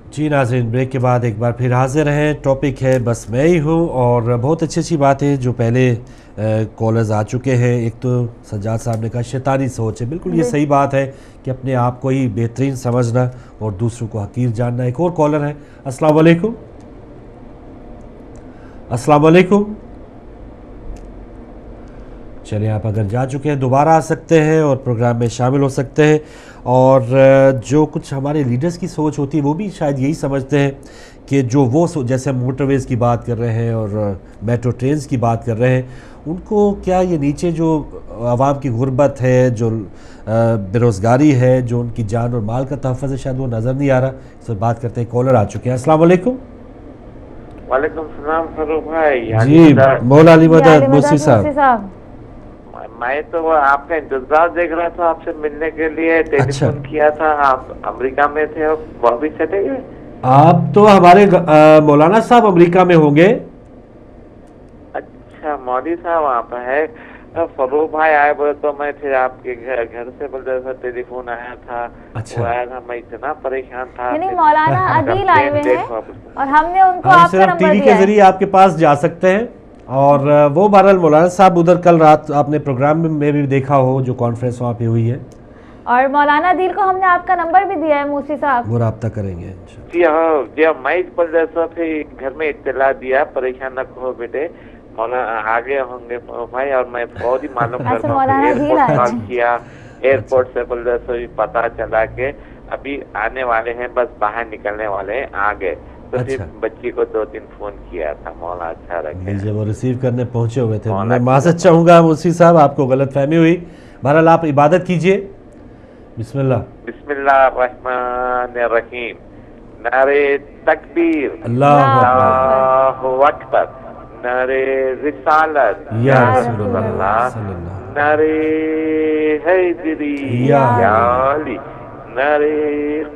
जी नाज़रीन, ब्रेक के बाद एक बार फिर हाजिर हैं। टॉपिक है बस मैं ही हूँ, और बहुत अच्छी बात है जो पहले कॉलर्स आ चुके हैं। एक तो सज्जाद साहब ने कहा शैतानी सोच है, बिल्कुल ये सही बात है कि अपने आप को ही बेहतरीन समझना और दूसरों को हकीर जानना। एक और कॉलर है। अस्सलाम वालेकुम। अस्सलाम वालेकुम। चलिए, आप अगर जा चुके हैं दोबारा आ सकते हैं और प्रोग्राम में शामिल हो सकते हैं। और जो कुछ हमारे लीडर्स की सोच होती है वो भी शायद यही समझते हैं कि जो वो जैसे हम मोटरवेज़ की बात कर रहे हैं और मेट्रो ट्रेन्स की बात कर रहे हैं, उनको क्या ये नीचे जो आवाम की गुर्बत है, जो बेरोज़गारी है, जो उनकी जान और माल का तहफ़्फ़ुज़ है, शायद वो नज़र नहीं आ रहा। इस पर बात करते हैं। कॉलर आ चुके हैं। अस्सलाम वालेकुम। वालेकुम सलाम फरूक भाई। जी, मौला अली मदद मूसी साहब। मैं तो आपका इंतजार देख रहा था, आपसे मिलने के लिए टेलीफोन किया था। आप अमेरिका में थे और वापस चले गए। आप तो हमारे मौलाना साहब अमेरिका में होंगे। अच्छा, मौली साहब आप है। फरूक भाई आए बोले तो मैं फिर आपके घर से बोल था, टेलीफोन आया था। अच्छा। वो आया था, मैं इतना परेशान था। यानी मौलाना अदील आए हुए हैं और हमने उनको आपका नंबर टीवी के जरिए आपके पास जा सकते हैं। और वो बहरहाल मौलाना साहब उधर कल रात आपने प्रोग्राम में भी देखा हो, जो कॉन्फ्रेंस वहाँ पे हुई है। और मौलाना अदील को हमने आपका नंबर भी दिया है मूसी साहब, वो राब्ता करेंगे। जी हाँ जी हाँ, मैं बोल रहा था घर में इत्तला दिया, परेशान न हो बेटे, मौलाना आगे होंगे भाई। और मैं फौरी मालूम करता हूँ, एयरपोर्ट कॉल किया, एयरपोर्ट से बोल रहे थे पता चला के अभी आने वाले हैं, बस बाहर निकलने वाले हैं, आ गए। तो फिर बच्ची को 2-3 फोन किया था। मौला अच्छा रखे। जब वो रिसीव करने पहुंचे हुए थे, मैं माज़रत चाहूँगा मूसी साहब, आपको गलत फहमी हुई। बहरहाल आप इबादत कीजिए। बिस्मिल्लाह। बिस्मिल्लाहिर्रहमानिर्रहीम। नारे तकबीर, अल्लाहु अकबर, नारे रिसालत या रसूलल्लाह, नारे हैदरी या अली, नारे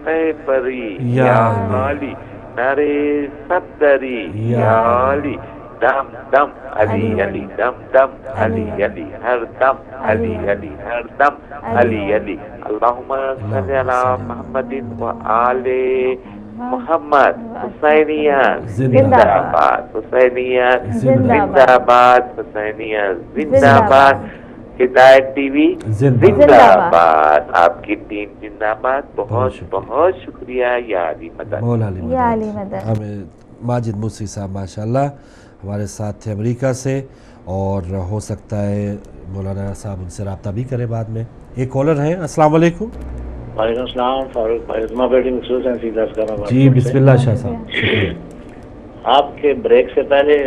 कैफरी या अली, नारे सफदरी या अली, दम दम अली अली, दम दम अली अली, हर दम अली अली, हर दम अली अली। अल्लाहुम्मा सल्ली अला मुहम्मदिन व आले मोहम्मद। हुसैनिया जिंदाबाद, हुसैनिया जिंदाबाद, हुसैनिया जिंदाबाद, हिदायत टीवी जिंदाबाद, आपकी टीम जिंदाबाद। बहुत बहुत शुक्रिया या अली मदद। हमें माजिद मूसी साहब माशाल्लाह हमारे साथ थे अमेरिका से, और हो सकता है मौलाना साहब उनसे रब्ता भी करें बाद में। एक कॉलर हैं। अस्सलाम वालेकुम। वालेकुम सलाम फारूक भाई, उस्मा बेटी मखसूस हैं सीधा कर। जी बिस्मिल्लाह शाह साहब, शुक्रिया। आपके ब्रेक से पहले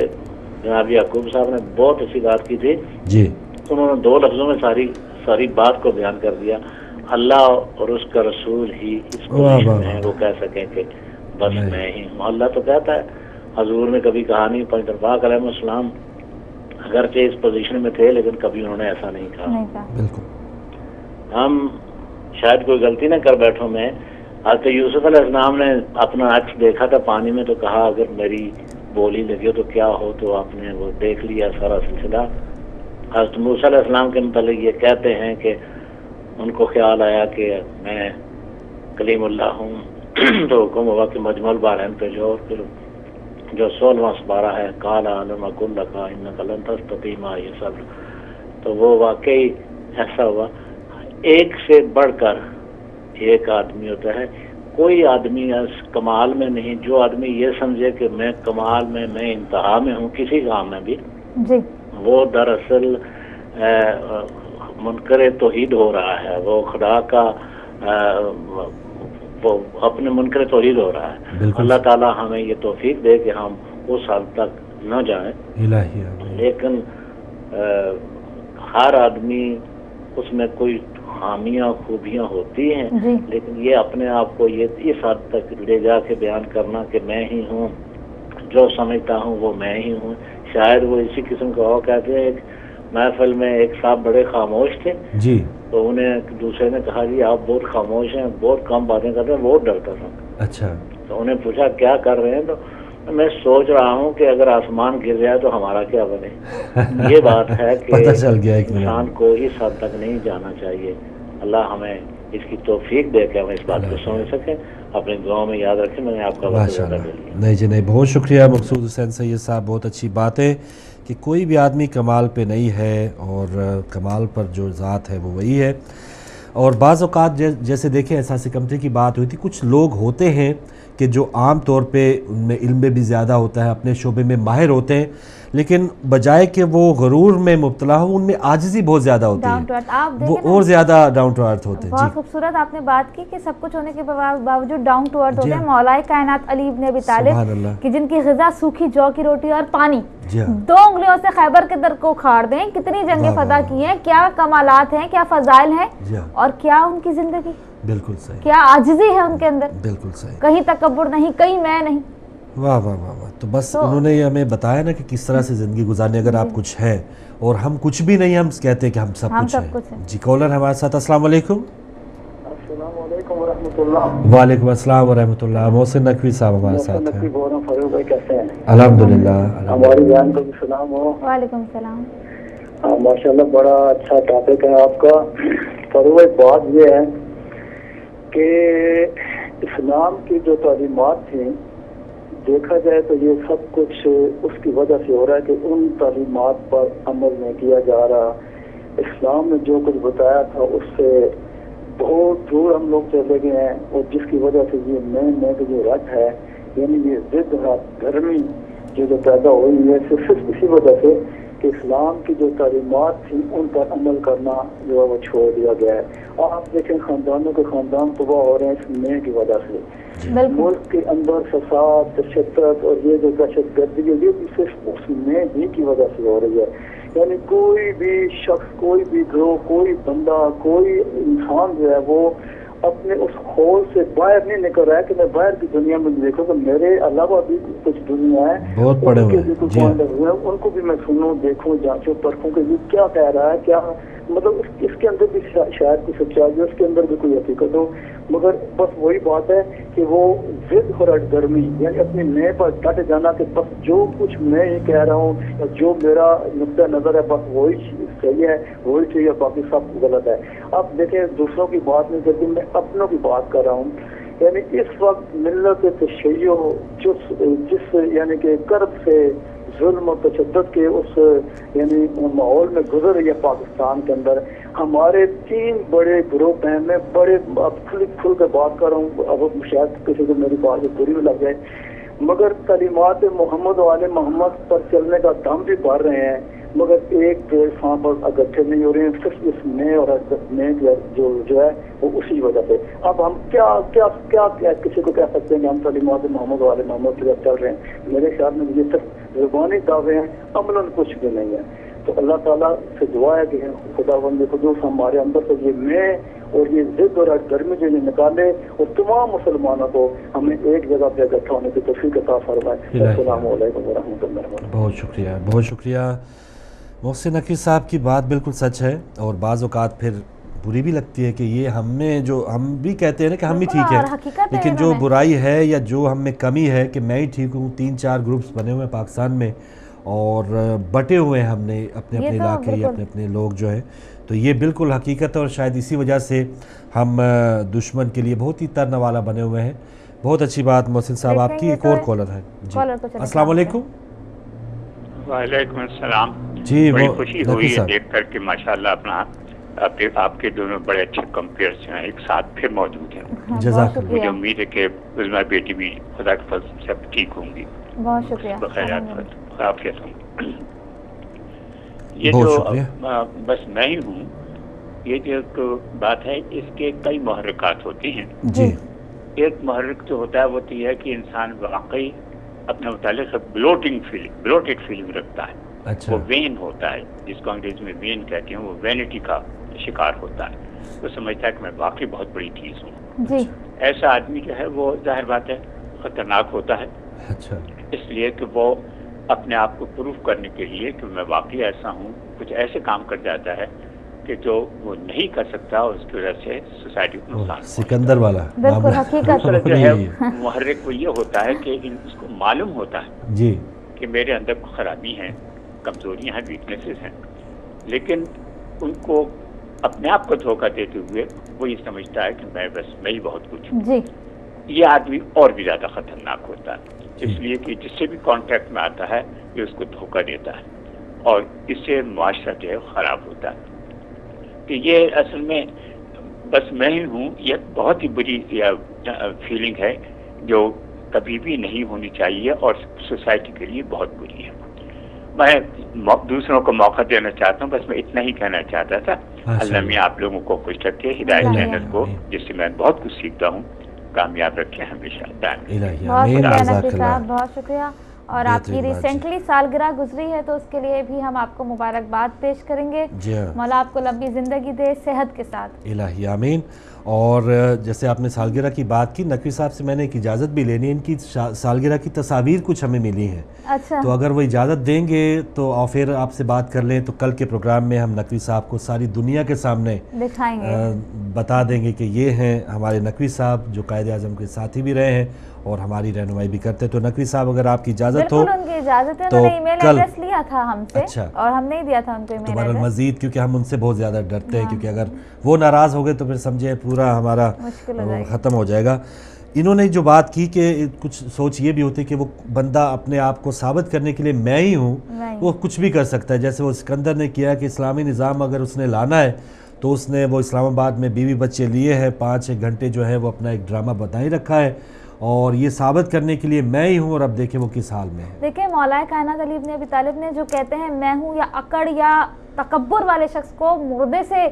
जनाब याकूब साहब ने बहुत अच्छी बात की थी जी। उन्होंने 2 लफ्जों में सारी बात को बयान कर दिया। अल्लाह और उसका रसूल ही इस पोजीशन में है, वो कह सकें कि बस मैं ही हूँ। अल्लाह तो कहता है, हजूर ने कभी कहा नहीं, पैगंबर अलैहिस्सलाम अगरचे इस पोजीशन में थे लेकिन कभी उन्होंने ऐसा नहीं कहा। बिल्कुल। हम शायद कोई गलती ना कर बैठो। मैं हज़रत यूसुफ अलैहिस्सलाम ने अपना अक्स देखा था पानी में, तो कहा अगर मेरी बोली लगी हो तो क्या हो, तो आपने वो देख लिया सारा सिलसिला। हज़रत मूसा अलैहिस्सलाम के मतलब ये कहते हैं कि उनको ख्याल आया कि मैं कलीमुल्लाह हूँ, तो हुक्म हुआ कि मजमुल बहरैन पे जो फिर जो 16वां पारा है, काला अलम कुल्ला का इन्नका लन तस्तती माई सब्र, तो वो वाकई ऐसा हुआ। एक से बढ़कर एक आदमी होता है। कोई आदमी इस कमाल में नहीं, जो आदमी ये समझे कि मैं कमाल में, मैं इंतहा में हूँ किसी काम में भी जी, वो दरअसल मुनकर तौहीद हो रहा है। वो खुदा का वो अपने मुनकर तौहीद हो रहा है। अल्लाह ताला हमें ये तौफीक दे कि हम उस हद तक न जाएं। लेकिन हर आदमी उसमें कोई खामियां खूबियां होती हैं, लेकिन ये अपने आप को ये इस हद तक ले जाके बयान करना कि मैं ही हूँ, जो समझता हूँ वो मैं ही हूँ, शायद वो इसी किस्म का हो। कहते हैं एक महफिल में एक साहब बड़े खामोश थे जी, तो उन्हें दूसरे ने कहा जी आप बहुत खामोश हैं, बहुत कम बातें करते हैं, बहुत डरता था। अच्छा। तो उन्हें पूछा क्या कर रहे हैं, तो मैं सोच रहा हूँ कि अगर आसमान गिर जाए तो हमारा क्या बने। ये बात है कि इंसान को इस हद तक नहीं जाना चाहिए। अल्लाह हमें اس کی توفیق دے کے ہم اس بات کو سمجھ سکیں. اپنے دعاؤں میں یاد رکھیں. میں نے آپ کا وقت زیادہ لے لیا. نہیں جی نہیں, بہت شکریہ مقصود حسین سید صاحب, بہت اچھی بات ہے کہ کوئی بھی آدمی کمال پہ نہیں ہے اور کمال پر جو ذات ہے وہ وہی ہے. اور بعض اوقات جیسے دیکھیں احساس کمتری کی بات ہوئی تھی, کچھ لوگ ہوتے ہیں کہ جو عام طور پہ ان میں علم بھی زیادہ ہوتا ہے, اپنے شعبے میں ماہر ہوتے ہیں, لیکن بجائے کہ وہ غرور میں مبتلا ہوں ان میں عاجزی بہت زیادہ ہوتی ہے, وہ اور زیادہ ڈاؤن ٹو ارتھ ہوتے ہیں. بہت خوبصورت آپ نے بات کی کہ سب کچھ ہونے کے باوجود ڈاؤن ٹو ارتھ ہوتے ہیں. مولا کائنات علی ابن ابی طالب کہ جن کی غذا سوکھی جو کی روٹی اور پانی, 2 انگلیوں سے خیبر کے در کو اکھاڑ دیں, کتنی جنگیں فتح کی ہیں, کیا کمالات ہیں, کیا فضائل ہیں, اور کیا ان کی زندگی, بالکل صحیح, کیا عاجزی ہے ان کے اندر, بالکل صحیح, کہیں تکبر نہیں, کہیں میں نہیں. واہ واہ واہ واہ. تو بس انہوں نے ہمیں بتایا نا کہ کس طرح سے زندگی گزارنی. اگر آپ کچھ ہے اور ہم کچھ بھی نہیں, ہم کہتے ہیں کہ ہم سب کچھ ہیں. جی کالر ہمارے ساتھ. السلام علیکم. السلام علیکم ورحمۃ اللہ. وعلیکم السلام ورحمۃ اللہ. محسن نقوی صاحب ہمارے ساتھ ہیں. فاروق بھائی کیسے ہیں؟ الحمدللہ. ہماری جان کو بھی سلام ہو. وعلیکم السلام. ماشاءاللہ بڑا اچھا ٹاپک ہے آپ کا. فاروق بھائی بات یہ ہے کہ اسلام کی جو تعلیمات تھیں, دیکھا جائے تو یہ سب کچھ اس کی وجہ سے ہو رہا ہے کہ ان تعلیمات پر عمل نہیں کیا جا رہا. اسلام نے جو کچھ بتایا تھا اس سے بہت دور ہم لوگ چلے گئے ہیں, اور جس کی وجہ سے یہ نئے جو رٹ ہے, یعنی یہ ضد گرمی جو پیدا ہوئی ہے, صرف اسی وجہ سے کہ اسلام کی جو تعلیمات تھیں ان پر عمل کرنا جو ہے وہ چھوڑ دیا گیا ہے. آپ دیکھیں خاندانوں کے خاندان تباہ ہو رہے ہیں اس نئے کی وجہ سے. ملک کے اندر فساد, تشدد اور یہ جو دہشت گردی ہے یہ بھی صرف اس نئے ہی کی وجہ سے ہو رہی ہے. یعنی کوئی بھی شخص, کوئی بھی گروہ, کوئی بندہ, کوئی انسان جو ہے وہ اپنے اس خول سے باہر نہیں نکل رہا ہے کہ میں باہر کی دنیا میں دیکھوں کہ میرے علاوہ بھی کچھ دنیا ہے, بہت پڑے ہوئے ہیں, ان کو بھی میں سنوں, دیکھوں, جانچوں, پرکھوں کہ یہ کیا کہہ رہا ہے, کیا مطلب اس کے اندر بھی شاید کوئی سچائی ہو, اس کے اندر بھی کوئی حقیقت ہو. مگر بس وہی بات ہے کہ وہ ضد اور ہٹ گرمی, یعنی اپنی میں پر ڈٹ جانا کہ بس جو کچھ میں ہی کہہ رہا ہوں یا جو میرا نقطہ نظر ہے بس وہی صحیح ہے, وہی چاہیے, باقی سب غلط ہے. اب دیکھیں دوسروں کی بات نہیں کرتی, میں اپنوں کی بات کر رہا ہوں. یعنی اس وقت ملت تشیع جس یعنی کہ کرب سے ظلم اور تشدد کے اس یعنی ماحول میں گزر رہی ہے پاکستان کے اندر, ہمارے 3 بڑے گروپ ہیں. میں بڑے اب کھل کے بات کر رہا ہوں, اب شاید کسی کو میری بات بری بھی لگ جائے, مگر تعلیمات محمد و آل محمد پر چلنے کا دم بھی بڑھ رہے ہیں, مگر ایک پیڑ وہاں پر اگٹھے نہیں ہو رہے ہیں, صرف اس نئے اور نئے جو ہے وہ اسی وجہ سے. اب ہم کیا کیا کیا کسی کو کہہ سکتے ہیں کہ ہم تعلیمات محمد و آل محمد کی طرف چل رہے ہیں؟ میرے خیال میں یہ صرف زبانی دعوے ہیں, عملاً کچھ بھی نہیں ہے. تو اللہ تعالیٰ سے دعا ہے کہ خدا بند قدوس ہمارے اندر سے یہ میں اور یہ ضد اور گرمی جو یہ نکالے, اور تمام مسلمانوں کو ہمیں ایک جگہ پہ اکٹھا ہونے کی توفیق عطا فرمائے. السلام علیکم ورحمۃ اللہ وبرکاتہ. بہت شکریہ, بہت شکریہ. محسن نقوی صاحب کی بات بالکل سچ ہے, اور بعض اوقات پھر بری بھی لگتی ہے کہ یہ ہم میں جو ہم بھی کہتے ہیں نا کہ ہم ہی ٹھیک ہیں, لیکن جو برائی ہے یا جو ہم میں کمی ہے کہ میں ہی ٹھیک ہوں. 3-4 گروپس بنے ہوئے ہیں پاکستان میں اور بٹے ہوئے ہیں ہم نے اپنے علاقے یا اپنے لوگ جو ہیں, تو یہ بالکل حقیقت ہے. اور شاید اسی وجہ سے ہم دشمن کے لیے بہت ہی ترنا والا بنے ہوئے ہیں. بہت اچھی بات محسن صاحب. آپ کی ایک اور کالر ہے. جی السلام علیکم. وعلیکم السلام. جی بڑی خوشی ہوئی ہے دیکھ کر کے ماشاءاللہ اپنا آپ کے دونوں بڑے اچھے کمپیئرز ہیں ایک ساتھ پھر موجود ہیں. جزاک اللہ. مجھے امید ہے کہ عظمیٰ بیٹی بھی خدا کے فضل سے اب ٹھیک ہوں گی. بہت شکریہ. بخیرات خدافظ. یہ جو بس میں ہی ہوں, یہ جو ایک بات ہے اس کے کئی محرکات ہوتے ہیں. جی ایک محرک جو ہوتا ہے وہ یہ ہے کہ انسان واقعی اپنے متعلق بلوٹڈ فیلنگ رکھتا ہے. وہ وین ہوتا ہے, جس کو انگریزی میں وین کہتے ہیں, وہ وینٹی کا شکار ہوتا ہے. وہ سمجھتا ہے کہ میں واقعی بہت بڑی چیز ہوں. ایسا آدمی جو ہے وہ ظاہر بات ہے خطرناک ہوتا ہے. اس لیے کہ وہ اپنے آپ کو پروف کرنے کے لیے کہ میں واقعی ایسا ہوں کچھ ایسے کام کر جاتا ہے کہ جو وہ نہیں کر سکتا, اور اس کی وجہ سے سوسائٹی کو نقصان. سکندر والا دوسرا جو ہے محرک وہ یہ ہوتا ہے کہ اس کو معلوم ہوتا ہے جی کہ میرے اندر خرابی ہیں, کمزوریاں ہیں, ویکنیسز ہیں, لیکن ان کو अपने आप को धोखा देते हुए वो ये समझता है कि मैं ही बहुत कुछ हूँ, जी ये आदमी और भी ज्यादा खतरनाक होता है। इसलिए कि जिससे भी कॉन्टैक्ट में आता है ये उसको धोखा देता है और इससे मुआशरा जो है खराब होता है। कि ये असल में बस मैं ही हूँ, ये बहुत ही बुरी फीलिंग है जो कभी भी नहीं होनी चाहिए और सोसाइटी के लिए बहुत बुरी है। मैं दूसरों को मौका देना चाहता हूँ, बस मैं इतना ही कहना चाहता था। अल्लाह मियां आप लोगों को खुश रखे, हिदायत चैनल को जिससे मैं बहुत कुछ सीखता हूँ कामयाब रखे हमेशा। बहुत शुक्रिया। और आपकी रिसेंटली सालगिरह गुजरी है तो उसके लिए भी हम आपको मुबारकबाद पेश करेंगे। मौला आपको लंबी ज़िंदगी दे सेहत के साथ। इलाही आमीन। और जैसे आपने सालगिरह की बात की, नकवी साहब से मैंने एक इजाज़त भी लेनी है, इनकी सालगिरह की तस्वीर कुछ हमें मिली हैं। अच्छा। तो अगर वो इजाज़त देंगे तो और फिर आपसे बात कर लें तो कल के प्रोग्राम में हम नकवी साहब को सारी दुनिया के सामने दिखाएंगे, बता देंगे कि ये हैं हमारे नकवी साहब जो कायदे आज़म के साथी भी रहे हैं और हमारी रहनुमाई भी करते हैं। तो नकवी साहब अगर आपकी इजाज़त हो, उनकी इजाज़त है, उन्होंने ईमेल एड्रेस लिया था हमसे। अच्छा। और हमने ही दिया था उनको ईमेल एड्रेस। मज़ीद क्योंकि हम उनसे बहुत ज़्यादा डरते हैं, क्योंकि अगर वो नाराज़ हो गए तो फिर समझे पूरा हमारा ख़त्म हो जाएगा। इन्होंने जो बात की कि कुछ सोच ये भी होती है कि वो बंदा अपने आप को साबित करने के लिए मैं ही हूँ, वो कुछ भी कर सकता है। जैसे वो सिकंदर ने किया कि इस्लामी निज़ाम अगर उसने लाना है तो उसने वो इस्लामाबाद में बीवी बच्चे लिए हैं, 5-6 घंटे जो है वो अपना एक ड्रामा बता ही रखा है और ये साबित करने के लिए मैं ही हूँ। और अब देखें वो किस हाल में है। देखिए मौलाए कायनात अली इब्न अबी तालिब ने जो कहते हैं मैं हूँ, या अकड़ या तकब्बुर वाले शख्स को मुर्दे से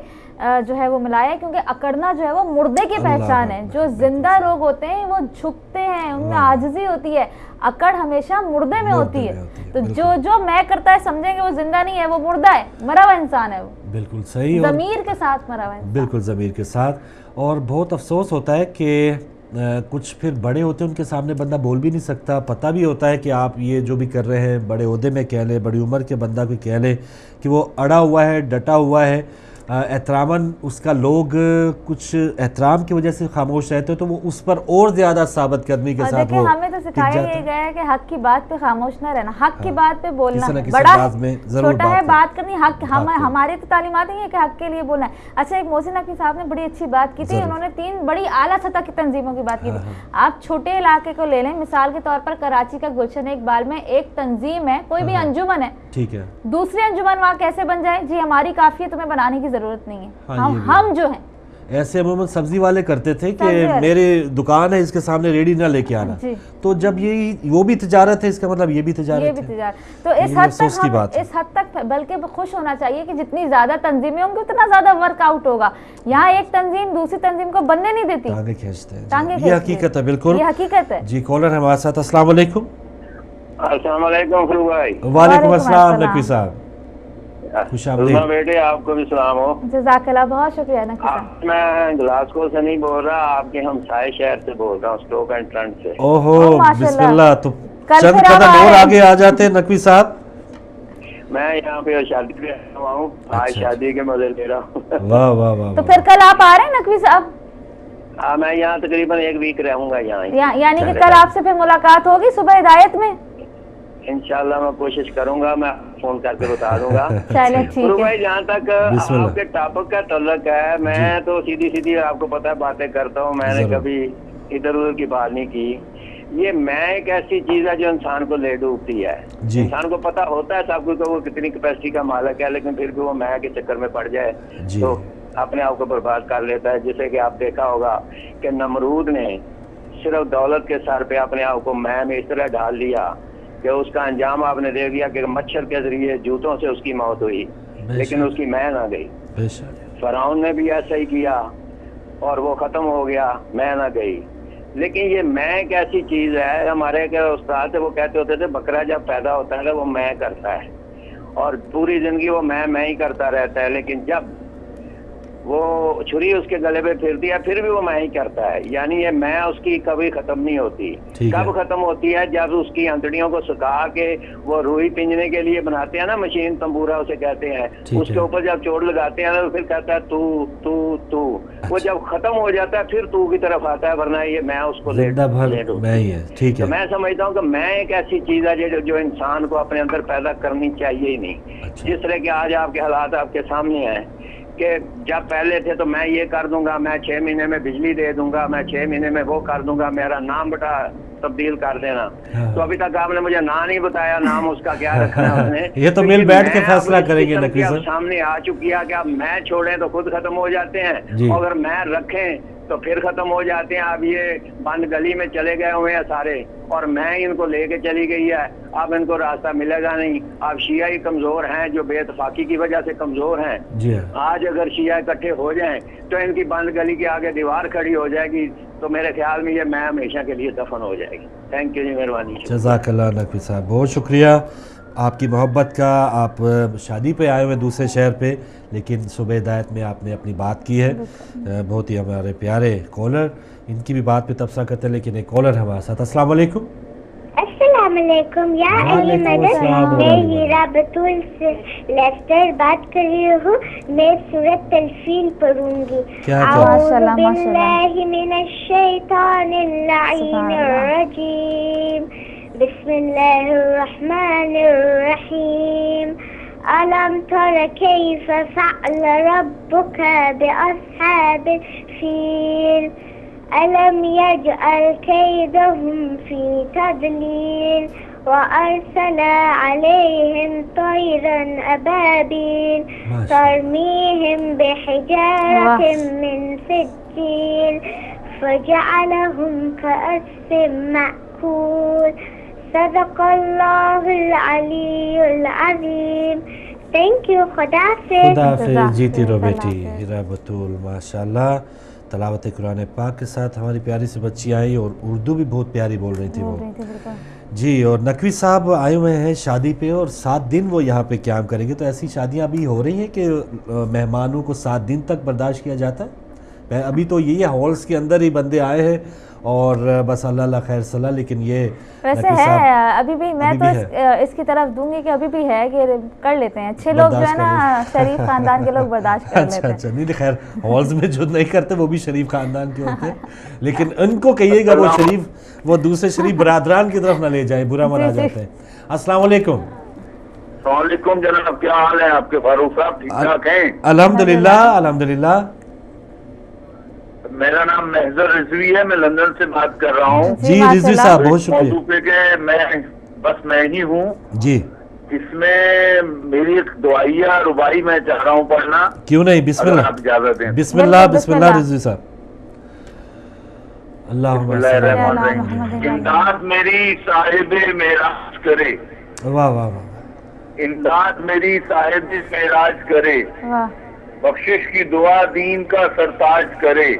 जो है वो मिलाया, क्योंकि अकड़ना जो है वो मुर्दे की पहचान है। जो जिंदा लोग होते हैं वो झुकते हैं, उनमें आजिज़ी होती है, अकड़ हमेशा मुर्दे में होती है। तो जो मैं करता है समझेंगे वो जिंदा नहीं है, वो मुर्दा है, मरा हुआ इंसान है वो। बिल्कुल सही, ज़मीर के साथ मरा हुआ इंसान। बिल्कुल ज़मीर के साथ। और बहुत अफसोस होता है कि कुछ फिर बड़े होते हैं उनके सामने बंदा बोल भी नहीं सकता। पता भी होता है कि आप ये जो भी कर रहे हैं, बड़े ओहदे में कह ले, बड़ी उम्र के बंदा को कह ले कि वो अड़ा हुआ है, डटा हुआ है, एहतरामन उसका लोग कुछ एहतराम की वजह से खामोश रहते हो तो वो उस पर और ज़्यादा साबित करने के साथ वो हमें तो सिखाया ये गया है कि हक की बात पे खामोश ना रहना, हक की बात पे बोलना है, बड़ा छोटा है बात करनी, हक हमारे तो तालीमात ही है कि हक के लिए बोलना है। अच्छा, एक मोहसिन नकवी साहब ने बड़ी अच्छी बात की थी, उन्होंने 3 बड़ी आला सतह की तंजीमों की बात की थी। आप छोटे इलाके को ले लें, मिसाल के तौर पर कराची का गुलशन इकबाल में एक तंजीम है, कोई भी अंजुमन है, ठीक है, दूसरी अंजुमन वहाँ कैसे बन जाए, जी हमारी काफी है, तुम्हें बनाने की जरूरत नहीं है। हम जो हैं ऐसे अमूमन सब्जी वाले करते थे कि मेरी दुकान है, इसके सामने रेडी ना लेके आना। तो जब ये वो भी तिजारत है, इसका मतलब ये भी तिजारत है। तो इस हद तक बल्कि खुश होना चाहिए कि जितनी ज्यादा तंजीमें होंगी उतना ज्यादा वर्कआउट होगा। यहाँ एक तंजीम दूसरी तंजीम को बनने नहीं देती, टांगे खींचते हैं। ये हकीकत है, बिल्कुल ये हकीकत है जी। कॉलर है हमारे साथ। अस्सलाम वालेकुम। अस्सलाम वालेकुम फरूक भाई। वालेकुम अस्सलाम नकवी साहब, खुशामदीद। बेटे आपको भी सलाम हो। जज़ाकल्लाह, बहुत शुक्रिया नकवी साहब। मैं ग्लासगो से नहीं बोल रहा, आपके हमसाए शहर से बोल रहा हूँ, स्टोक एंड ट्रेंट से। ओहो बिस्मिल्लाह, तो चंद कदम और आगे आ जाते नकवी साहब। मैं यहाँ पे शादी पे आया हूँ, आज शादी के मजे ले रहा हूँ। वाह वाह वाह। तो फिर कल आप आ रहे हैं नकवी साहब? हाँ, मैं यहाँ तकरीबन 1 वीक रहूंगा यहाँ। यानी कि कल आपसे फिर मुलाकात होगी सुबह हिदायत में? इंशाल्लाह मैं कोशिश करूंगा, मैं फोन करके बता दूंगा। चलिए ठीक है भाई। जहाँ तक आपके टॉपिक का तल्लक है, मैं तो सीधी सीधी आपको पता है बातें करता हूँ, मैंने कभी इधर उधर की बात नहीं की। ये मैं एक ऐसी चीज है जो इंसान को ले डूबती है। इंसान को पता होता है सब कुछ, वो कितनी कैपेसिटी का मालिक है, लेकिन फिर भी वो मैं के चक्कर में पड़ जाए तो अपने आप को बर्बाद कर लेता है। जैसे कि आप देखा होगा कि नमरूद ने सिर्फ दौलत के सर पे अपने आप को मैं में इस तरह डाल लिया कि उसका अंजाम आपने देख लिया कि मच्छर के जरिए जूतों से उसकी मौत हुई, लेकिन उसकी मैं ना गई। फराउन ने भी ऐसा ही किया और वो खत्म हो गया, मैं ना गई। लेकिन ये मैं एक ऐसी चीज है, हमारे के उस्ताद वो कहते होते थे बकरा जब पैदा होता है वो मैं करता है और पूरी जिंदगी वो मैं ही करता रहता है, लेकिन जब वो छुरी उसके गले पे फिरती है फिर भी वो मैं ही करता है। यानी ये मैं उसकी कभी खत्म नहीं होती। कब खत्म होती है? जब उसकी अंतड़ियों को सुखा के वो रूई पिंजने के लिए बनाते हैं ना मशीन, तंबूरा उसे कहते हैं, उसके ऊपर जब चोट लगाते हैं तो फिर कहता है तू तू तू। वो जब खत्म हो जाता है फिर तू की तरफ आता है, वरना ये मैं उसको ले ठीक है। तो मैं समझता हूँ कि मैं एक ऐसी चीज है जो इंसान को अपने अंदर पैदा करनी चाहिए ही नहीं। जिस तरह के आज आपके हालात आपके सामने हैं کہ جب پہلے تھے تو میں یہ کر دوں گا، میں 6 مہینے میں بجلی دے دوں گا، میں 6 مہینے میں وہ کر دوں گا، میرا نام بیٹا تبدیل کر دینا. تو ابھی تک آپ نے مجھے نام نہیں بتایا، نام اس کا کیا رکھنا ہے اس نے. یہ تو مل بیٹھ کے فیصلہ کریں گے نقوی صاحب. سامنے آ چکی ہے کہ اب میں چھوڑیں تو خود ختم ہو جاتے ہیں، اگر میں رکھیں تو پھر ختم ہو جاتے ہیں. اب یہ بند گلی میں چلے گئے ہوئے ہیں سارے، اور میں ان کو لے کے چلی گئی ہے. اب ان کو راستہ ملے گا نہیں. اب شیعہ ہی کمزور ہیں جو بے اتفاقی کی وجہ سے کمزور ہیں. آج اگر شیعہ اکٹھے ہو جائیں تو ان کی بند گلی کے آگے دیوار کھڑی ہو جائے گی، تو میرے خیال میں یہ میں ہمیشہ کے لیے دفن ہو جائے گی. تھینک یو جی، مہربانی. جزاک اللہ نقوی صاحب، بہت شکریہ آپ کی محبت کا. آپ شادی پہ آئے ہوئے دوسرے شہر پہ، لیکن صبح ہدایت میں آپ نے اپنی بات کی ہے. بہت ہی ہمارے پیارے کالر، ان کی بھی بات پہ تبصرہ کرتے ہیں، لیکن ایک کالر ہمارے ساتھ. السلام علیکم. السلام علیکم یا اہل مدد، میں ہیرا بطول سے لیسٹر بات کر رہی ہوں. میں سورۃ تلفیل پڑھوں گی. اعوذ باللہ من الشیطان اللعین الرجیم، بسم اللہ الرحمن الرحیم. ألم تر كيف فعل ربك بأصحاب الفيل ألم يجعل كيدهم في تضليل وأرسل عليهم طيرا أبابيل ترميهم بحجارة من سجيل فجعلهم كعصف مأكول. صدق اللہ العلی العظیم. Thank you. خدا حافظ. جیتی رو بیٹی ہیرا بطول، ماشاءاللہ. تلاوت قرآن پاک کے ساتھ ہماری پیاری سی بچی آئی، اور اردو بھی بہت پیاری بول رہی تھی وہ. جی، اور نقوی صاحب آئے ہوئے ہیں شادی پہ، اور 7 دن وہ یہاں پہ قیام کریں گے. تو ایسی شادیاں ابھی ہو رہی ہیں کہ مہمانوں کو 7 دن تک برداشت کیا جاتا ہے؟ ابھی تو یہ ہالس کے اندر ہی بندے آئے ہیں اور بس اللہ اللہ خیر صلاح. لیکن یہ ویسے ہے ابھی بھی، میں تو اس کی طرف دوں گی کہ ابھی بھی ہے کہ کر لیتے ہیں. اچھے لوگ جو ہے نا، شریف خاندان کے لوگ برداشت کر لیتے ہیں. اچھا نہیں، خیر ہالز میں جو نہیں کرتے وہ بھی شریف خاندان کے ہوتے ہیں. لیکن ان کو کہیے گا وہ دوسرے شریف برادران کی طرف نہ لے جائیں، برا منا جاتے ہیں. السلام علیکم. السلام علیکم جناب، کیا حال ہے آپ کے فاروق صاحب؟ ٹھیک ٹھاک ہیں؟ الحمدللہ الحمدللہ. میرا نام محضر رضوی ہے، میں لندن سے بات کر رہا ہوں. جی رضوی صاحب بہت شکریہ. میں ہی ہوں جی. اس میں میری ایک دعائیہ ربائی میں چاہ رہا ہوں پڑھنا. کیوں نہیں، بسم اللہ. آپ اجازت دیں. بسم اللہ. بسم اللہ رضوی صاحب. بسم اللہ الرحمن الرحیم. امداد میری صاحب معراج کرے. واہ واہ واہ. امداد میری صاحب معراج کرے. بخشش کی دعا دین کا سرتاج کرے.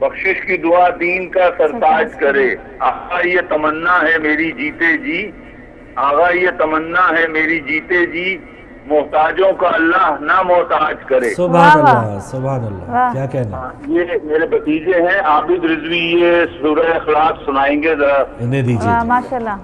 بخشش کی دعا دین کا سرتاج کرے. آقا یہ تمنا ہے میری جیتے جی، آقا یہ تمنا ہے میری جیتے جی، محتاجوں کا اللہ نہ محتاج کرے. سبحان اللہ سبحان اللہ. کیا کہنا. یہ میرے بھتیجے ہیں عابد رضوی، یہ سورہ اخلاق سنائیں گے ذرا. انہیں دیجیے. ماشاءاللہ.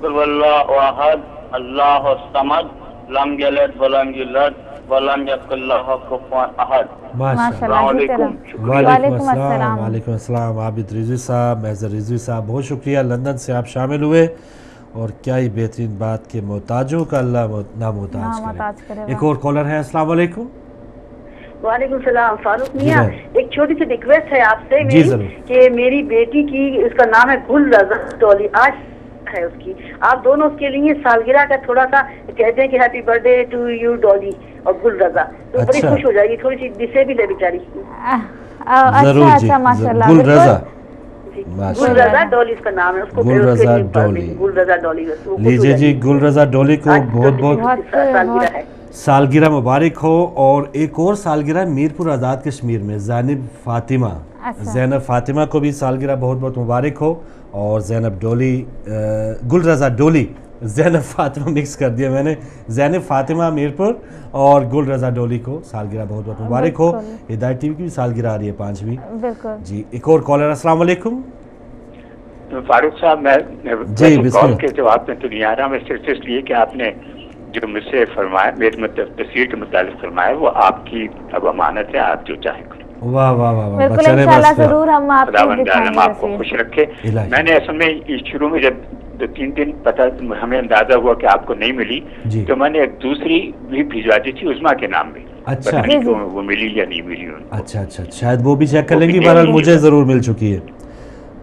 قل اللہ احد اللہ الصمد لم یلد ولم یولد ولم یکن لہ کفوا احد. السلام علیکم. وعلیکم السلام. وعلیکم السلام. عابد رضوی صاحب، محضر رضوی صاحب، بہت شکریہ. لندن سے آپ شامل ہوئے، اور کیا ہی بہترین بات کہ محتاجوں کا اللہ نہ محتاج کرے. ایک اور کالر ہے. السلام علیکم. وعلیکم السلام. فاروق میاں، ایک چھوٹی سی ریکویسٹ ہے آپ سے میری کہ میری بیٹی کی، اس کا نام ہے گل رضا ڈولی، آج ہے اس کی، آپ دونوں اس کے لیے سالگرہ کا تھوڑا سا کہتے ہیں کہ happy birthday to you Dolly اور گل رضا، تو بڑی خوش ہو جائے گی. تھوڑی سی ڈسیبل ہے بیچاری. اچھا ماشاءاللہ. گل رضا. گل رضا ڈولی اس کا نام ہے. اس کو گل رضا ڈولی. گل رضا ڈولی لیجیے جی. گل رضا ڈولی کو بہت بہت سالگرہ مبارک ہو. اور ایک اور سالگرہ میرپور آزاد کشمیر میں زینب فاطمہ. زینب فاطمہ کو بھی سالگرہ بہت بہت مبارک ہو. اور زینب ڈولی، گل رضا ڈولی، زینب فاطمہ مکس کر دیا میں نے. زینب فاطمہ میرپور اور گل رضا ڈولی کو سالگرہ بہت بہت مبارک ہو. ہدایت ٹی وی کی بھی سالگرہ آ رہی ہے 5ویں. جی ایک اور کالر. السلام علیکم. فاروق صاحب، میں جی کال کے جواب میں تو نہیں آ رہا. میں صرف اس لیے کہ آپ نے جو مجھ سے فرمایا، میرے تصویر کے متعلق فرمایا، وہ آپ کی اب امانت ہے، آپ جو چاہیں کریں. واہ واہ واہ. بالکل انشاءاللہ ضرور ہم آپ کو خوش رکھے. میں نے اصل میں شروع میں جب 2-3 دن پتہ ہمیں اندازہ ہوا کہ آپ کو نہیں ملی، تو میں نے ایک دوسری بھی بھیجوا دی تھی عظما کے نام میں. अच्छा, वो मिली या नहीं मिली उनको। अच्छा, शायद वो भी चेक कर लेंगी, बहरहाल मुझे जरूर मिल चुकी है,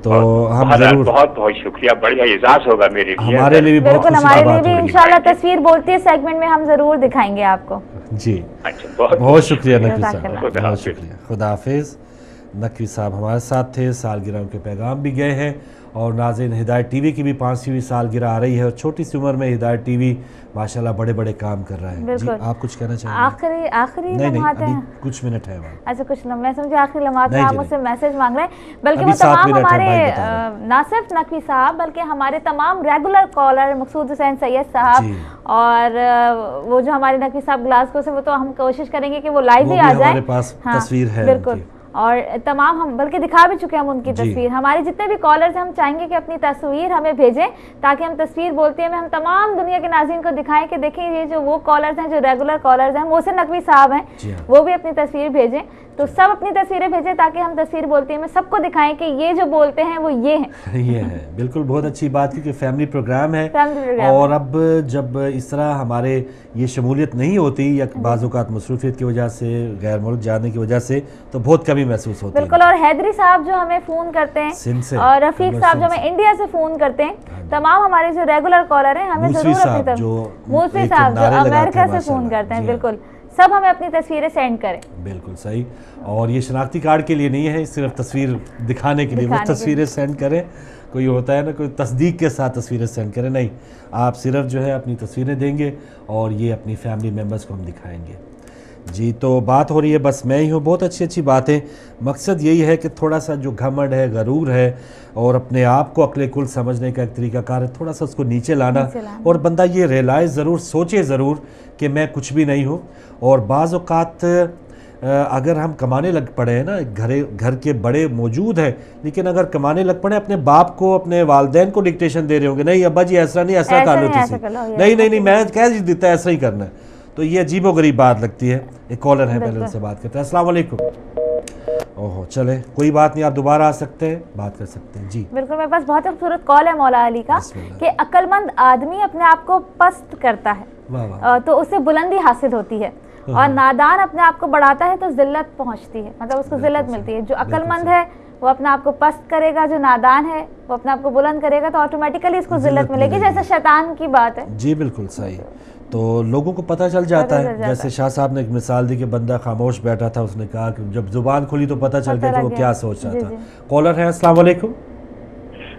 तो हम जरूर। बहुत बहुत शुक्रिया, बढ़िया एजाज होगा मेरे लिए, हमारे लिए भी बहुत खुशी की बात होगी। इंशाल्लाह तस्वीर बोलती है सेगमेंट में हम जरूर दिखाएंगे आपको जी। अच्छा, बहुत शुक्रिया नकवी साहब, बहुत शुक्रिया, खुदा हाफिज। नकवी साहब हमारे साथ थे, सालगिरह के पैगाम भी गए हैं, और नाज़रीन हिदायत टीवी की भी 5वीं सालगिरह आ रही है, और छोटी सी उम्र में हिदायत टीवी माशाल्लाह बड़े बड़े काम कर रहा है। जी, आप कुछ कहना चाहेंगे? आखिरी लम्हात है, कुछ मिनट है। अच्छा, कुछ मैं समझे आखिरी लम्हात में आप मुझसे मैसेज मांग रहे हैं, बल्कि वो तमाम हमारे ना सिर्फ नकवी साहब बल्कि हमारे तमाम रेगुलर कॉलर मकसूद हुसैन सैयद साहब, और वो जो हमारे नकवी साहब ग्लासगो से, वो तो हम कोशिश करेंगे कि वो लाइव ही आ जाए, हमारे पास तस्वीर है बिल्कुल, और तमाम हम बल्कि दिखा भी चुके हैं हम उनकी तस्वीर। हमारे जितने भी कॉलर्स हैं हम चाहेंगे कि अपनी तस्वीर हमें भेजें, ताकि हम तस्वीर बोलते हैं हम तमाम दुनिया के नाज़रीन को दिखाएं कि देखिए ये जो वो कॉलर्स हैं जो रेगुलर कॉलर्स हैं, मोहसिन नकवी साहब हैं, वो भी अपनी तस्वीर भेजें। तो सब अपनी तस्वीरें भेजें ताकि हम तस्वीर बोलते हैं में सबको दिखाएं कि ये जो बोलते हैं वो ये है। ये है, बिल्कुल, बहुत अच्छी बात, क्योंकि फैमिली प्रोग्राम है, और अब जब इस तरह हमारे ये शमूलियत नहीं होती, या बाज़ औक़ात मसरूफियत की वजह से, गैर मुल्क जाने की वजह से, तो बहुत कमी महसूस होती है। बिल्कुल, और हैदरी साहब जो हमें फ़ोन करते हैं, और रफ़ीक साहब जो हमें इंडिया से फ़ोन करते हैं, तमाम हमारे जो रेगुलर कॉलर हैं, हमें ज़रूर अपनी तरफ, मूसी साहब जो अमेरिका से फ़ोन करते हैं, बिल्कुल, सब हमें अपनी तस्वीरें सेंड करें। बिल्कुल सही, और ये शनाख्ती कार्ड के लिए नहीं है, सिर्फ तस्वीर दिखाने के लिए, वो तस्वीरें सेंड करें। कोई होता है ना, कोई तस्दीक के साथ तस्वीरें सेंड करें, नहीं, आप सिर्फ जो है अपनी तस्वीरें देंगे, और ये अपनी फैमिली मेम्बर्स को हम दिखाएंगे। जी, तो बात हो रही है बस मैं ही हूँ, बहुत अच्छी अच्छी बातें, मकसद यही है कि थोड़ा सा जो घमंड है, गरूर है, और अपने आप को अक्ल कुल समझने का एक तरीक़ाकार है, थोड़ा सा उसको नीचे लाना, और बंदा ये रियलाइज़ ज़रूर, सोचे ज़रूर कि मैं कुछ भी नहीं हूँ। और बाज़ औक़ात अगर हम कमाने लग पड़े हैं ना, घर के बड़े मौजूद हैं, लेकिन अगर कमाने लग पड़े, अपने बाप को, अपने वालदैन को डिक्टेशन दे रहे होंगे, नहीं अब्बा जी ऐसा नहीं, ऐसा कर लो, नहीं मैं कह देता है ऐसा ही करना है, तो ये अजीब व गरीब बात लगती है। एक कॉलर है, पहले उनसे बात करते हैं। अस्सलाम वालेकुम। ओहो, चले, कोई बात नहीं, आप दोबारा आ सकते हैं, बात कर सकते हैं। जी बिल्कुल, मेरे पास बहुत खूबसूरत कॉल है मौला अली का, कि अक्लमंद आदमी अपने आप को पस्त करता है तो उससे बुलंदी हासिल होती है, और नादान अपने आप को बढ़ाता है तो जिल्लत पहुंचती है, मतलब उसको जिल्लत मिलती है। जो अक्लमंद है वो अपने आप को पस्त करेगा, जो नादान है वो अपने आप को बुलंद करेगा, तो ऑटोमेटिकली इसको जिल्लत मिलेगी, जैसे शैतान की बात है। जी बिल्कुल सही, तो लोगों को पता चल जाता है। जैसे शाह साहब ने एक मिसाल दी कि बंदा खामोश बैठा था, उसने कहा कि जब जुबान खुली तो पता चल गया कि वो क्या सोच रहा था। कॉलर है, अस्सलाम वालेकुम।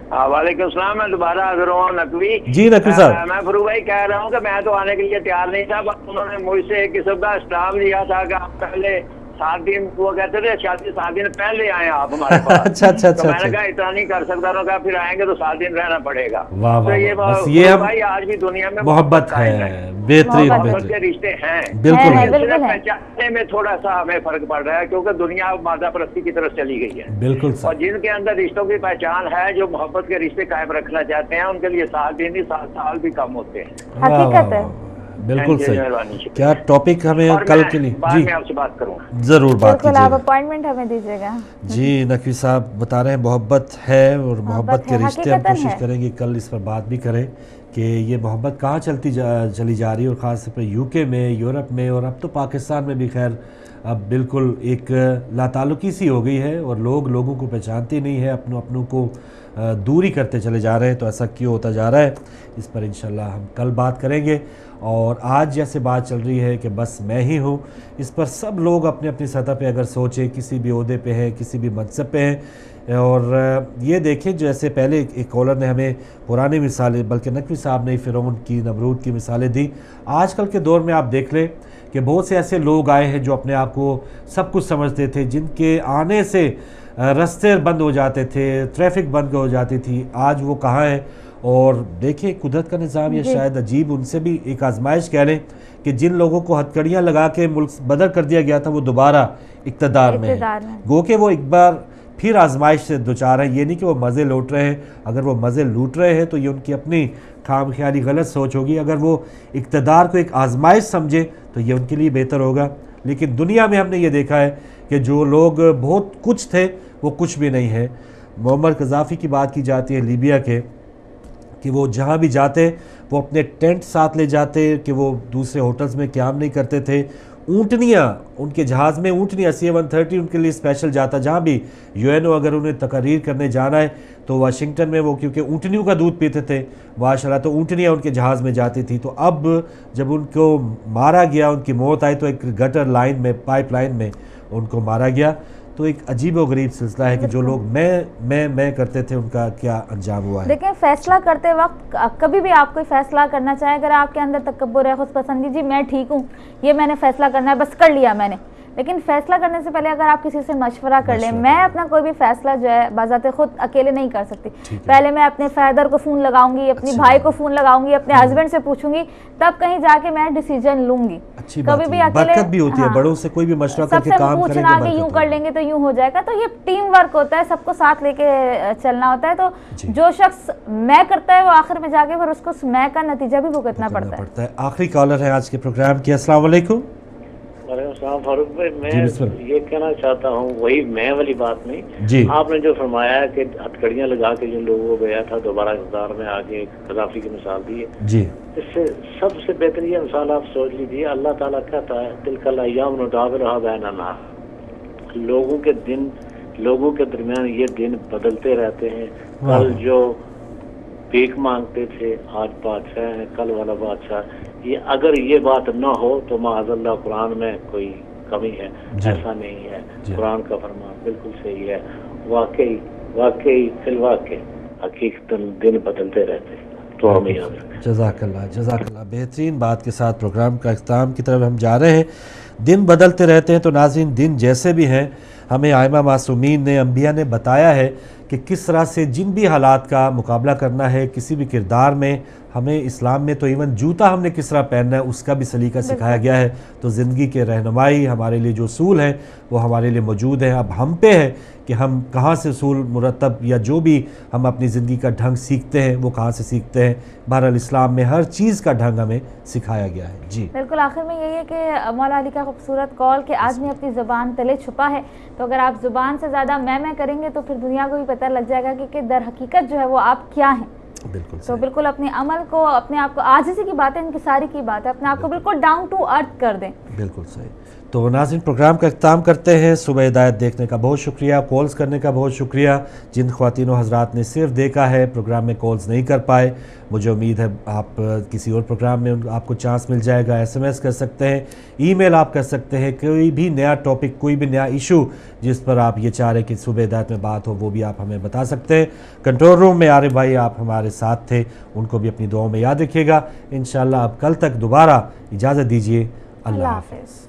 वालेकुम सलाम, मैं दोबारा हाजिर हुआ नकवी। जी नकवी साहब, मैं फरूक भाई कह रहा हूँ कि मैं तो आने के लिए तैयार नहीं था, उन्होंने मुझसे एक किस्म का स्टाफ लिया था कि आप पहले 7 दिन, वो कहते थे शादी 7 दिन पहले आए आप हमारे पास। अच्छा, तो मैंने कहा इतना नहीं कर सकता, उन्होंने कहा फिर आएंगे तो 7 दिन रहना पड़ेगा। वाह तो ये भाई आज भी दुनिया में मोहब्बत है, बेहतरीन के रिश्ते हैं, बिल्कुल पहचानने में थोड़ा सा हमें फर्क पड़ रहा है, क्योंकि दुनिया मादा परस्ती की तरफ चली गई है। बिल्कुल, और जिनके अंदर रिश्तों की पहचान है, जो मोहब्बत के रिश्ते कायम रखना चाहते हैं, उनके लिए 7 दिन ही 7 साल भी कम होते हैं। हकीकत है, बिल्कुल सही। क्या टॉपिक हमें कल के लिए? जी मैं आपसे बात करूंगा, जरूर बात कीजिएगा, आप अपॉइंटमेंट हमें दीजिएगा। जी नकवी साहब बता रहे हैं मोहब्बत है, और मोहब्बत के रिश्ते हम कोशिश करेंगे कल इस पर बात भी करें कि ये मोहब्बत कहाँ चली जा रही है, और ख़ास तौर पर यूके में, यूरोप में, और अब तो पाकिस्तान में भी खैर अब बिल्कुल एक लाताल्लुकी सी हो गई है, और लोगों को पहचानते नहीं है, अपनों को दूरी करते चले जा रहे हैं। तो ऐसा क्यों होता जा रहा है, इस पर इंशाल्लाह हम कल बात करेंगे। और आज जैसे बात चल रही है कि बस मैं ही हूँ, इस पर सब लोग अपनी अपनी सतह पे अगर सोचें, किसी भी ओहदे पे हैं, किसी भी मनसब पे हैं, और ये देखें जैसे पहले एक कॉलर ने हमें पुरानी मिसालें, बल्कि नकवी साहब ने फ़िरौन की, नमरूद की मिसालें दी। आजकल के दौर में आप देख लें कि बहुत से ऐसे लोग आए हैं जो अपने आप को सब कुछ समझते थे, जिनके आने से रास्ते बंद हो जाते थे, ट्रैफिक बंद हो जाती थी, आज वो कहाँ है। और देखिए कुदरत का निज़ाम, ये शायद अजीब, उनसे भी एक आजमाइश कह लें कि जिन लोगों को हथकड़ियाँ लगा के मुल्क बदर कर दिया गया था, वो दोबारा इक़्तिदार में है, गो के वो एक बार फिर आजमाइश से दुचार है। ये नहीं कि वो मज़े लूट रहे हैं, अगर वो मज़े लूट रहे हैं तो ये उनकी अपनी खाम ख्याली गलत सोच होगी। अगर वो इक़्तिदार को एक आजमाइश समझे तो ये उनके लिए बेहतर होगा। लेकिन दुनिया में हमने ये देखा है कि जो लोग बहुत कुछ थे वो कुछ भी नहीं है। मुअम्मर कज़ाफ़ी की बात की जाती है लीबिया के, कि वो जहाँ भी जाते वो अपने टेंट साथ ले जाते, कि वो दूसरे होटल्स में क़याम नहीं करते थे, ऊँटनियाँ, उनके जहाज़ में ऊँटनियाँ CA-130 उनके लिए स्पेशल जाता, जहाँ भी UNO अगर उन्हें तकरीर करने जाना है तो वाशिंगटन में वो क्योंकि ऊँटनियों का दूध पीते थे माशाल्लाह, तो ऊँटनियाँ उनके जहाज़ में जाती थी। तो अब जब उनको मारा गया, उनकी मौत आई तो एक गटर लाइन में, पाइप लाइन में उनको मारा गया। तो एक अजीब व गरीब सिलसिला है कि जो लोग मैं करते थे उनका क्या अंजाम हुआ है। देखिए, फैसला करते वक्त कभी भी आप कोई फैसला करना चाहे, अगर आपके अंदर तकब्बुर है, खुदपसंदी, जी मैं ठीक हूँ, ये मैंने फैसला करना है, बस कर लिया मैंने, लेकिन फैसला करने से पहले अगर आप किसी से मशवरा कर लें, मैं अपना कोई भी फैसला जो है बाज़ाते खुद अकेले नहीं कर सकती, पहले मैं अपने फादर को फ़ोन लगाऊंगी, अपनी भाई को फ़ोन लगाऊंगी, अपने हस्बैंड से पूछूंगी, तब कहीं जाके मैं डिसीजन लूंगी। कभी भी अकेले बरकत भी होती है, बड़ों से कोई भी मशवरा करके काम करेंगे, पूछना कि यूं कर लेंगे तो यूं हो जाएगा, तो ये टीम वर्क होता है, सबको साथ लेके चलना होता है। तो जो शख्स मैं करता है वो आखिर में जाके फिर उसको मैं का नतीजा भी भुगतना पड़ता है। आखिरी कॉलर है आज के प्रोग्राम की। अस्सलाम वालेकुम। फारूक भाई, मैं ये कहना चाहता हूँ, वही मैं वाली बात नहीं जी, आपने जो फरमाया है कि हथकड़ियाँ लगा के जिन लोगों को गया था दोबारा इक़्तिदार में आगे, गद्दाफी की मिसाल दी है जी, इससे सबसे बेहतरीन मिसाल आप सोच लीजिए, अल्लाह ताला कहता है तिलकल अय्याम नुदाविलुहा बैना नास, लोगों के दरमियान ये दिन बदलते रहते हैं। कल जो भीख मांगते थे आज बादशाह हैं, कल वाला बादशाह, ये अगर ये बात न हो तो माअज़ल्लाह कुरान में कोई कमी है, ऐसा नहीं है। कुरान का फरमान बिल्कुल सही है, वाकई फिलवाक़े हकीकतन दिन बदलते रहते हैं। तो हमें याद रखें। जज़ाकल्लाह। बेहतरीन बात के साथ प्रोग्राम का इख्तिताम की तरफ हम जा रहे हैं। दिन बदलते रहते हैं, तो नाज़रीन दिन जैसे भी हैं, हमें आइमा मासूमीन ने, अंबिया ने बताया है कि किस तरह से जिन भी हालात का मुकाबला करना है किसी भी किरदार में, हमें इस्लाम में तो इवन जूता हमने किस तरह पहनना है उसका भी सलीका सिखाया गया है। तो ज़िंदगी के रहनुमाई हमारे लिए जो उसूल हैं वो हमारे लिए मौजूद हैं। अब हम पे है कि हम कहाँ से उसूल मुरतब या जो भी हम अपनी ज़िंदगी का ढंग सीखते हैं वो कहाँ से सीखते हैं। बहरहाल इस्लाम में हर चीज़ का ढंग हमें सिखाया गया है। जी बिल्कुल। आखिर में यही है कि मौला अली का खूबसूरत कौल कि आदमी अपनी ज़ुबान तले छुपा है, तो अगर आप ज़ुबान से ज़्यादा मैं करेंगे तो फिर दुनिया को भी पता लग जाएगा कि दर हकीकत जो है वो आप क्या हैं। बिल्कुल तो बिल्कुल अपने अमल को, अपने आप को, आजिज़ी की बात है, इनकी सारी की बात है, अपने आप को बिल्कुल डाउन टू अर्थ कर दें। बिल्कुल सही। तो नाज़रीन प्रोग्राम का इख्तिताम करते हैं। सुबह हिदायत देखने का बहुत शुक्रिया, कॉल्स करने का बहुत शुक्रिया। जिन ख्वातीनों हज़रात ने सिर्फ देखा है, प्रोग्राम में कॉल्स नहीं कर पाए, मुझे उम्मीद है आप किसी और प्रोग्राम में आपको चांस मिल जाएगा। SMS कर सकते हैं, ईमेल आप कर सकते हैं, कोई भी नया टॉपिक, कोई भी नया इशू जिस पर आप ये चाह रहे कि सुबह हिदायत में बात हो, वो भी आप हमें बता सकते हैं। कंट्रोल रूम में आरिफ भाई आप हमारे साथ थे, उनको भी अपनी दुआओं में याद रखिएगा। इंशाअल्लाह अब कल तक दोबारा इजाज़त दीजिए। अल्लाह हाफ़िज़।